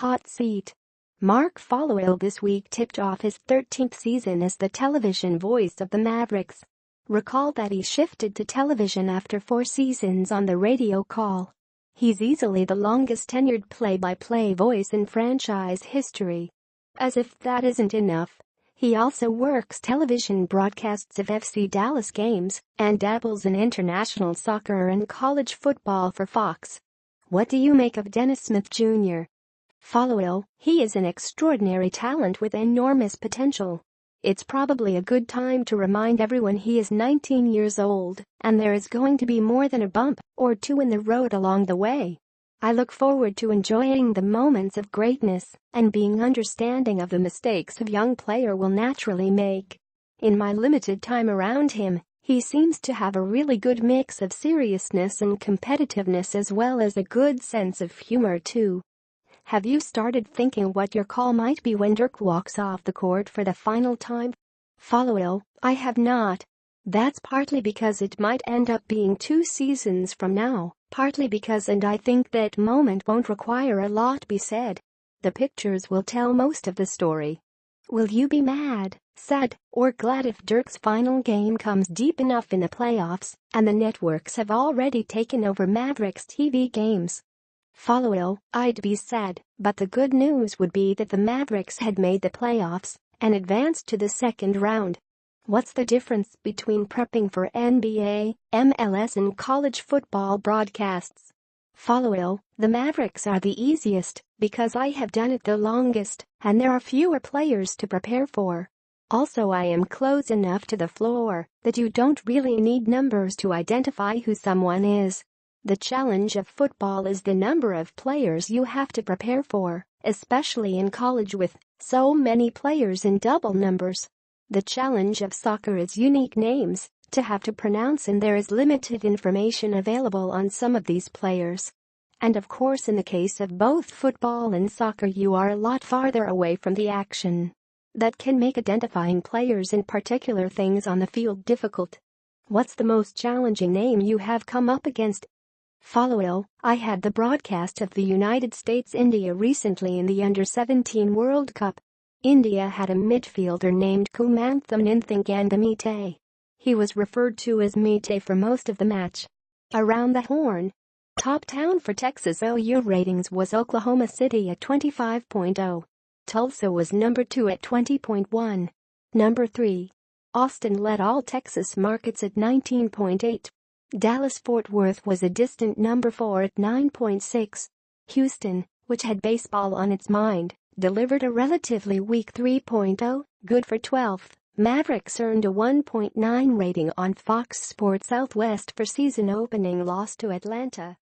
Hot seat. Mark Followill this week tipped off his 13th season as the television voice of the Mavericks. Recall that he shifted to television after 4 seasons on the radio call. He's easily the longest tenured play-by-play voice in franchise history. As if that isn't enough, he also works television broadcasts of FC Dallas games and dabbles in international soccer and college football for Fox. What do you make of Dennis Smith Jr.? Followill, he is an extraordinary talent with enormous potential. It's probably a good time to remind everyone he is 19 years old, and there is going to be more than a bump or two in the road along the way. I look forward to enjoying the moments of greatness and being understanding of the mistakes a young player will naturally make. In my limited time around him, he seems to have a really good mix of seriousness and competitiveness as well as a good sense of humor too. Have you started thinking what your call might be when Dirk walks off the court for the final time? Followill, I have not. That's partly because it might end up being 2 seasons from now, partly because I think that moment won't require a lot be said. The pictures will tell most of the story. Will you be mad, sad, or glad if Dirk's final game comes deep enough in the playoffs and the networks have already taken over Mavericks TV games? Followill, I'd be sad, but the good news would be that the Mavericks had made the playoffs and advanced to the second round. What's the difference between prepping for NBA, MLS and college football broadcasts? Followill, the Mavericks are the easiest because I have done it the longest and there are fewer players to prepare for. Also, I am close enough to the floor that you don't really need numbers to identify who someone is. The challenge of football is the number of players you have to prepare for, especially in college with so many players in double numbers. The challenge of soccer is unique names to have to pronounce and there is limited information available on some of these players. And of course in the case of both football and soccer you are a lot farther away from the action. That can make identifying players in particular things on the field difficult. What's the most challenging name you have come up against? Followill, I had the broadcast of the United States-India recently in the Under-17 World Cup. India had a midfielder named Kumantham Ninthingandamitay. He was referred to as Mite for most of the match. Around the horn. Top town for Texas OU ratings was Oklahoma City at 25.0. Tulsa was number 2 at 20.1. Number 3. Austin led all Texas markets at 19.8. Dallas-Fort Worth was a distant number 4 at 9.6. Houston, which had baseball on its mind, delivered a relatively weak 3.0, good for 12th. Mavericks earned a 1.9 rating on Fox Sports Southwest for season opening loss to Atlanta.